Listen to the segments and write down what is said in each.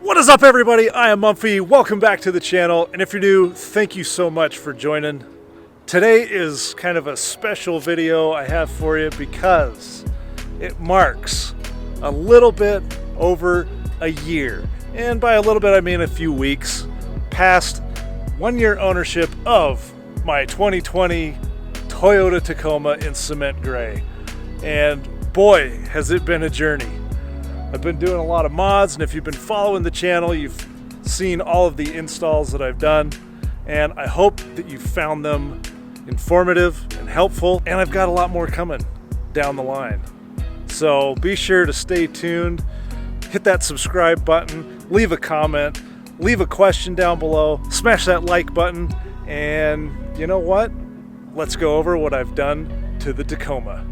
What is up, everybody? I am Mumphy. Welcome back to the channel, and if you're new, thank you so much for joining. Today is kind of a special video I have for you because it marks a little bit over a year, and by a little bit I mean a few weeks, past 1 year ownership of my 2020 Toyota Tacoma in cement gray. And boy, has it been a journey. I've been doing a lot of mods, and if you've been following the channel, you've seen all of the installs that I've done, and I hope that you found them informative and helpful, and I've got a lot more coming down the line. So be sure to stay tuned, hit that subscribe button, leave a comment, leave a question down below, smash that like button, and you know what? Let's go over what I've done to the Tacoma.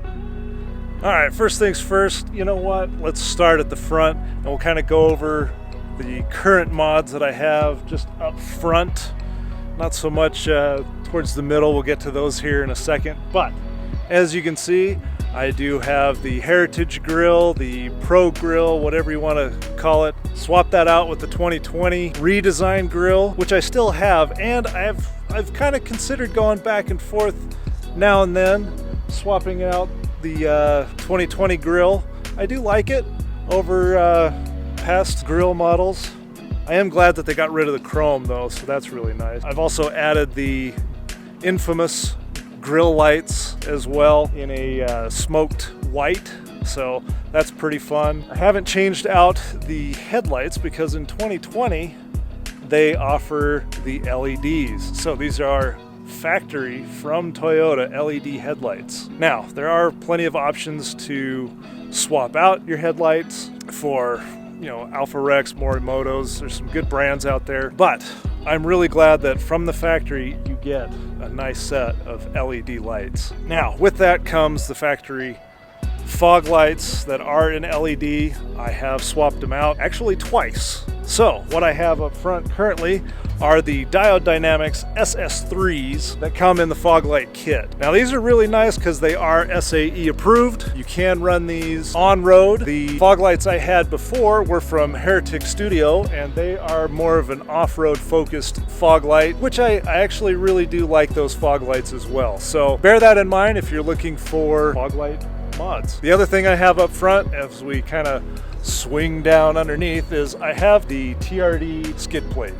Alright, first things first, you know what? Let's start at the front, and we'll kind of go over the current mods that I have just up front. Not so much towards the middle, we'll get to those here in a second. But as you can see, I do have the Heritage Grill, the Pro Grill, whatever you want to call it. Swap that out with the 2020 redesigned grill, which I still have, and I've kind of considered going back and forth now and then, swapping out the 2020 grill. I do like it over past grill models. I am glad that they got rid of the chrome though, so that's really nice. I've also added the infamous grill lights as well in a smoked white, so that's pretty fun. I haven't changed out the headlights because in 2020 they offer the LEDs. So these are factory from Toyota LED headlights. Now, there are plenty of options to swap out your headlights for, you know, Alpha Rex, Morimotos. There's some good brands out there, but I'm really glad that from the factory you get a nice set of LED lights. Now, with that comes the factory fog lights that are in LED. I have swapped them out actually twice. So what I have up front currently are the Diode Dynamics SS3s that come in the fog light kit. Now these are really nice because they are SAE approved. You can run these on road. The fog lights I had before were from Heritage Studio, and they are more of an off-road focused fog light, which I actually really do like those fog lights as well. So bear that in mind if you're looking for fog light mods. The other thing I have up front as we kind of swing down underneath is I have the TRD skid plate.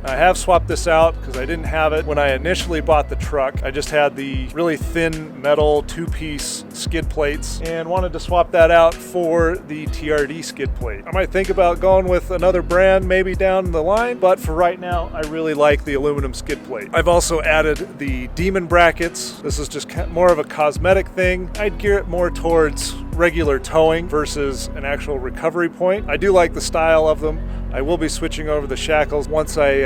I have swapped this out because I didn't have it when I initially bought the truck. I just had the really thin metal two-piece skid plates and wanted to swap that out for the TRD skid plate. I might think about going with another brand maybe down the line, but for right now I really like the aluminum skid plate. I've also added the Demon brackets. This is just more of a cosmetic thing. I'd gear it more towards regular towing versus an actual recovery point. I do like the style of them. I will be switching over the shackles once I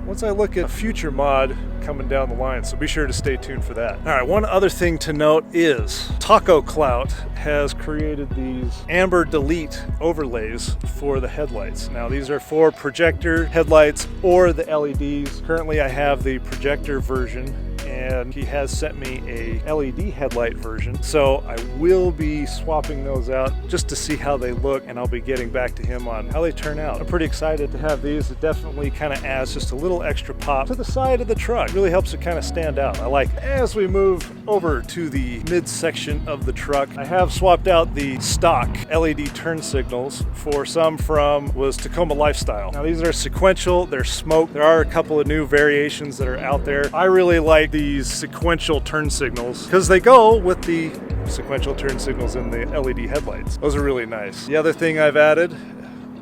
look at a future mod coming down the line, so be sure to stay tuned for that. All right, one other thing to note is Taco Clout has created these amber delete overlays for the headlights. Now these are for projector headlights or the LEDs. Currently I have the projector version, and he has sent me a LED headlight version, so I will be swapping those out just to see how they look, and I'll be getting back to him on how they turn out. I'm pretty excited to have these. It definitely kind of adds just a little extra pop to the side of the truck. It really helps it kind of stand out. I like it. As we move over to the midsection of the truck, I have swapped out the stock LED turn signals for some from Tacoma Lifestyle. Now these are sequential, they're smoked. There are a couple of new variations that are out there. I really like these sequential turn signals because they go with the sequential turn signals in the LED headlights. Those are really nice. The other thing I've added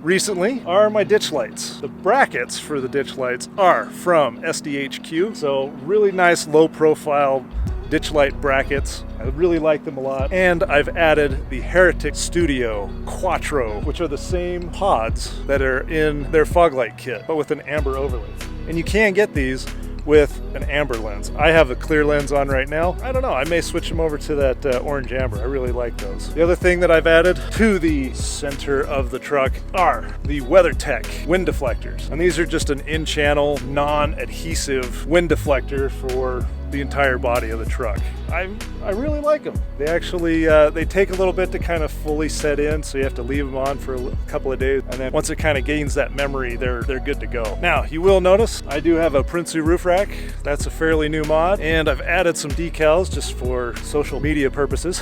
recently are my ditch lights. The brackets for the ditch lights are from SDHQ, so really nice low profile ditch light brackets. I really like them a lot. And I've added the Heritage Studio Quattro, which are the same pods that are in their fog light kit, but with an amber overlay. And you can get these with an amber lens. I have a clear lens on right now. I don't know, I may switch them over to that orange amber. I really like those. The other thing that I've added to the center of the truck are the WeatherTech wind deflectors. And these are just an in-channel, non-adhesive wind deflector for the entire body of the truck. I really like them. They actually they take a little bit to kind of fully set in, so you have to leave them on for a couple of days, and then once it kind of gains that memory, they're good to go. Now you will notice I do have a Prinsu roof rack. That's a fairly new mod, and I've added some decals just for social media purposes.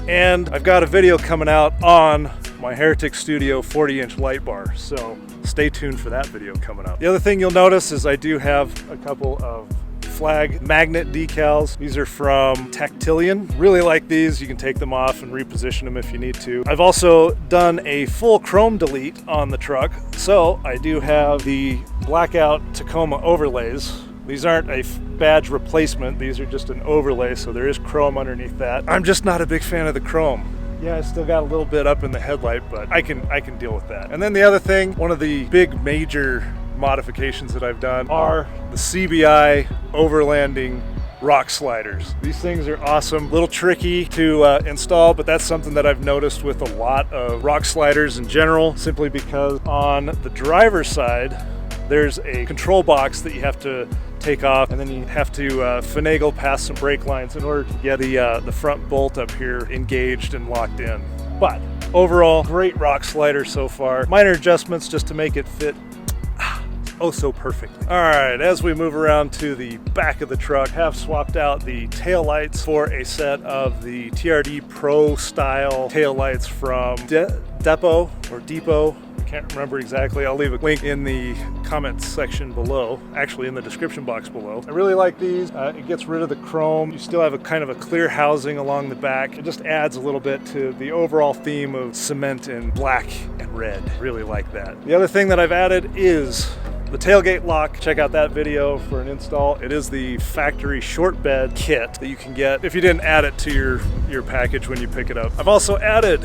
And I've got a video coming out on my Heretic Studio 40-inch light bar, so stay tuned for that video coming up. The other thing you'll notice is I do have a couple of flag magnet decals. These are from Tactilian. Really like these. You can take them off and reposition them if you need to. I've also done a full chrome delete on the truck, so I do have the blackout Tacoma overlays. These aren't a badge replacement, these are just an overlay, so there is chrome underneath that. I'm just not a big fan of the chrome. Yeah, I still got a little bit up in the headlight, but I can deal with that. And then the other thing, one of the big major modifications that I've done are the CBI overlanding rock sliders. These things are awesome, a little tricky to install, but that's something that I've noticed with a lot of rock sliders in general, simply because on the driver's side, there's a control box that you have to take off, and then you have to finagle past some brake lines in order to get the front bolt up here engaged and locked in. But overall, great rock slider so far. Minor adjustments just to make it fit oh so perfectly. All right, as we move around to the back of the truck, have swapped out the tail lights for a set of the TRD Pro style tail lights from Depot. I can't remember exactly. I'll leave a link in the comments section below, actually in the description box below. I really like these. It gets rid of the chrome. You still have a kind of a clear housing along the back. It just adds a little bit to the overall theme of cement and black and red. Really like that. The other thing that I've added is the tailgate lock. Check out that video for an install. It is the factory short bed kit that you can get if you didn't add it to your package when you pick it up. I've also added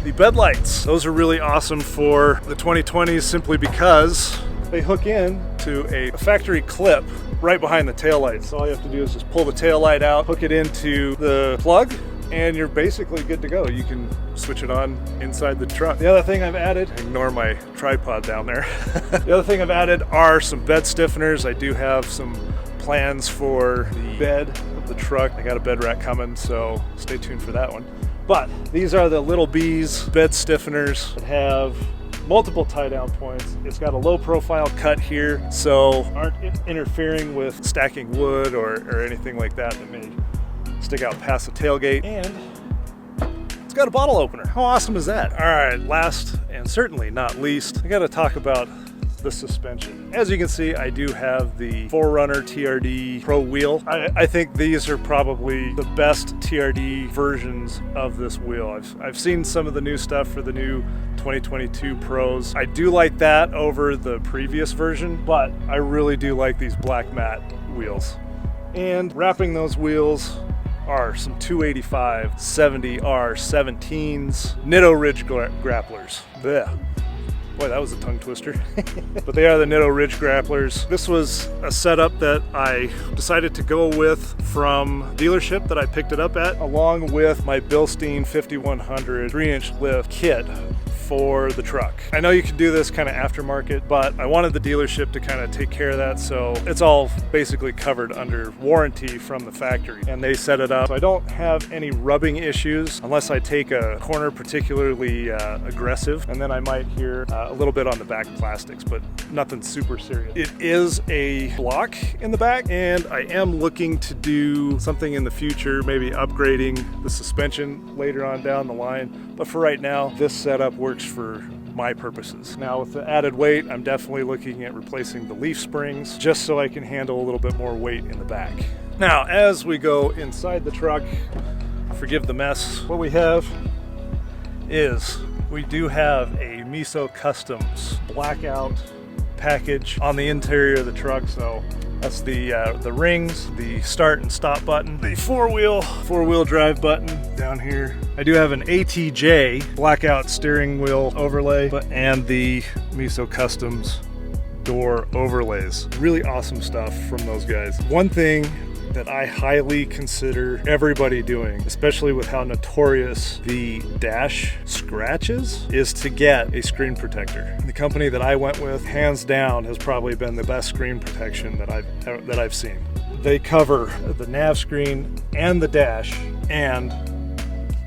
the bed lights. Those are really awesome for the 2020s simply because they hook in to a factory clip right behind the tail light. So all you have to do is just pull the tail light out, hook it into the plug, and you're basically good to go. You can switch it on inside the truck. The other thing I've added, ignore my tripod down there. The other thing I've added are some bed stiffeners. I do have some plans for the bed of the truck. I got a bed rack coming, so stay tuned for that one. But these are the Little Bees bed stiffeners that have multiple tie down points. It's got a low profile cut here, so aren't interfering with stacking wood or anything like that that may stick out past the tailgate. And it's got a bottle opener. How awesome is that? All right, last and certainly not least, I gotta talk about the suspension. As you can see, I do have the 4Runner TRD Pro wheel. I think these are probably the best TRD versions of this wheel. I've seen some of the new stuff for the new 2022 Pros. I do like that over the previous version, but I really do like these black matte wheels. And wrapping those wheels are some 285 70R 17s Nitto Ridge grapplers. Blech. Boy, that was a tongue twister. But they are the Nitto Ridge grapplers. This was a setup that I decided to go with from dealership that I picked it up at, along with my Bilstein 5100 3-inch lift kit for the truck. I know you can do this kind of aftermarket, but I wanted the dealership to kind of take care of that, so it's all basically covered under warranty from the factory, and they set it up so I don't have any rubbing issues unless I take a corner particularly aggressive, and then I might hear a little bit on the back plastics, but nothing super serious. It is a block in the back, and I am looking to do something in the future, maybe upgrading the suspension later on down the line, but for right now, this setup works for my purposes. Now with the added weight, I'm definitely looking at replacing the leaf springs just so I can handle a little bit more weight in the back. Now as we go inside the truck, forgive the mess, what we have is we do have a Miso Customs blackout package on the interior of the truck. So that's the rings, the start and stop button, the four-wheel drive button down here. I do have an ATJ blackout steering wheel overlay, and the Miso Customs door overlays. Really awesome stuff from those guys. One thing that I highly consider everybody doing, especially with how notorious the dash scratches, is to get a screen protector. The company that I went with, hands down, has probably been the best screen protection that I've seen. They cover the nav screen and the dash and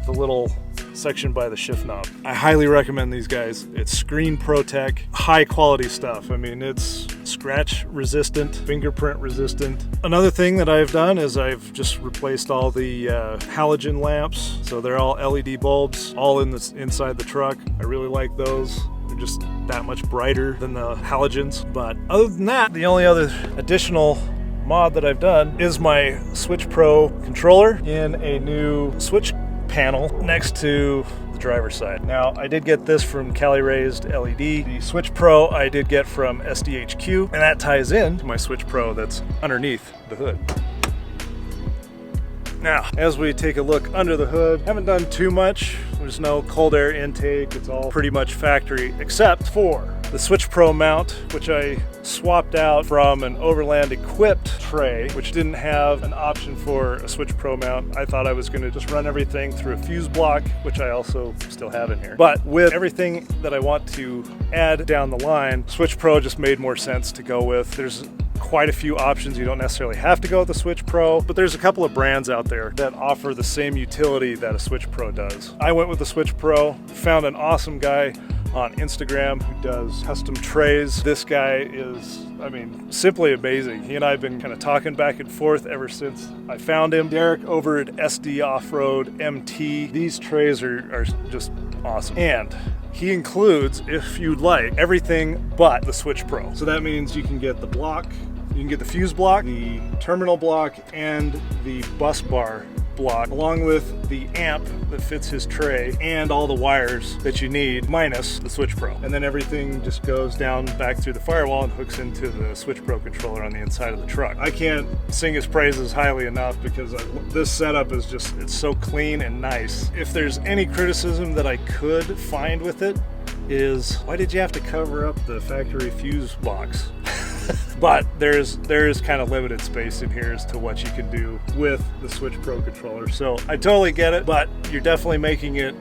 the little section by the shift knob. I highly recommend these guys. It's screen protect, high quality stuff. I mean, it's scratch resistant, fingerprint resistant. Another thing that I've done is I've just replaced all the halogen lamps. So they're all LED bulbs, all inside the truck. I really like those. They're just that much brighter than the halogens. But other than that, the only other additional mod that I've done is my Switch Pro controller in a new switch panel next to the driver's side. Now, I did get this from Cali Raised LED. The Switch Pro I did get from SDHQ, and that ties in to my Switch Pro that's underneath the hood. Now, as we take a look under the hood, haven't done too much. There's no cold air intake. It's all pretty much factory, except for the Switch Pro mount, which I swapped out from an Overland equipped tray, which didn't have an option for a Switch Pro mount. I thought I was gonna just run everything through a fuse block, which I also still have in here. But with everything that I want to add down the line, Switch Pro just made more sense to go with. There's quite a few options. You don't necessarily have to go with the Switch Pro, but there's a couple of brands out there that offer the same utility that a Switch Pro does. I went with the Switch Pro, found an awesome guy on Instagram who does custom trays. This guy is, I mean, simply amazing. He and I have been kind of talking back and forth ever since I found him. Derek over at SD Off-Road MT. These trays are just awesome. And he includes, if you'd like, everything but the Switch Pro. So that means you can get the block, you can get the fuse block, the terminal block, and the bus bar block, along with the amp that fits his tray and all the wires that you need, minus the Switch Pro. And then everything just goes down back through the firewall and hooks into the Switch Pro controller on the inside of the truck. I can't sing his praises highly enough because this setup is just, it's so clean and nice. If there's any criticism that I could find with it is, why did you have to cover up the factory fuse box? But there's kind of limited space in here as to what you can do with the Switch Pro controller. So I totally get it, but you're definitely making it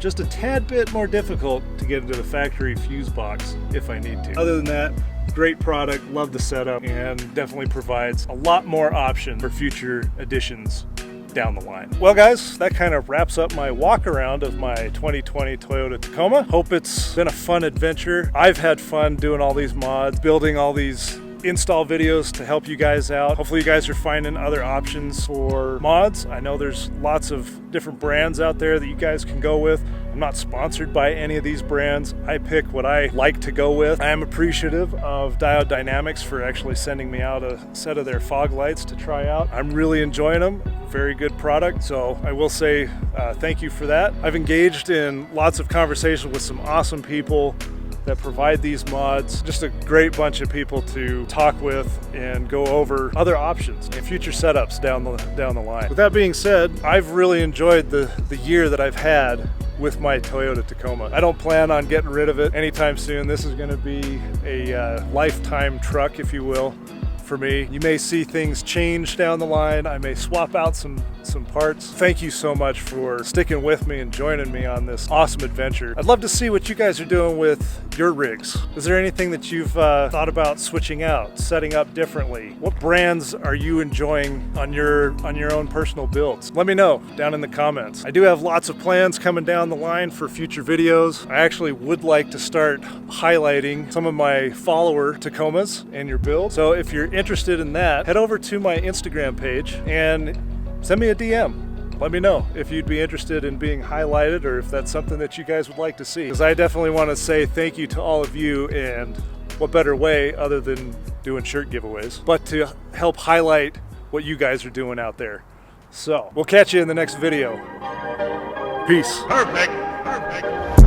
just a tad bit more difficult to get into the factory fuse box if I need to. Other than that, great product, love the setup, and definitely provides a lot more option for future editions down the line. Well guys, that kind of wraps up my walk around of my 2020 Toyota Tacoma. Hope it's been a fun adventure. I've had fun doing all these mods, building all these install videos to help you guys out. Hopefully you guys are finding other options for mods. I know there's lots of different brands out there that you guys can go with. I'm not sponsored by any of these brands. I pick what I like to go with. I am appreciative of Diode Dynamics for actually sending me out a set of their fog lights to try out. I'm really enjoying them. Very good product. So I will say thank you for that. I've engaged in lots of conversations with some awesome people that provide these mods. Just a great bunch of people to talk with and go over other options and future setups down the line. With that being said, I've really enjoyed the year that I've had with my Toyota Tacoma. I don't plan on getting rid of it anytime soon. This is going to be a lifetime truck, if you will, for me. You may see things change down the line. I may swap out some parts. Thank you so much for sticking with me and joining me on this awesome adventure. I'd love to see what you guys are doing with your rigs. Is there anything that you've thought about switching out, setting up differently? What brands are you enjoying on your own personal builds? Let me know down in the comments. I do have lots of plans coming down the line for future videos. I actually would like to start highlighting some of my follower Tacomas and your build. So if you're interested in that, head over to my Instagram page and send me a DM. Let me know if you'd be interested in being highlighted or if that's something that you guys would like to see. Because I definitely want to say thank you to all of you, and what better way other than doing shirt giveaways, but to help highlight what you guys are doing out there. So we'll catch you in the next video. Peace. Perfect.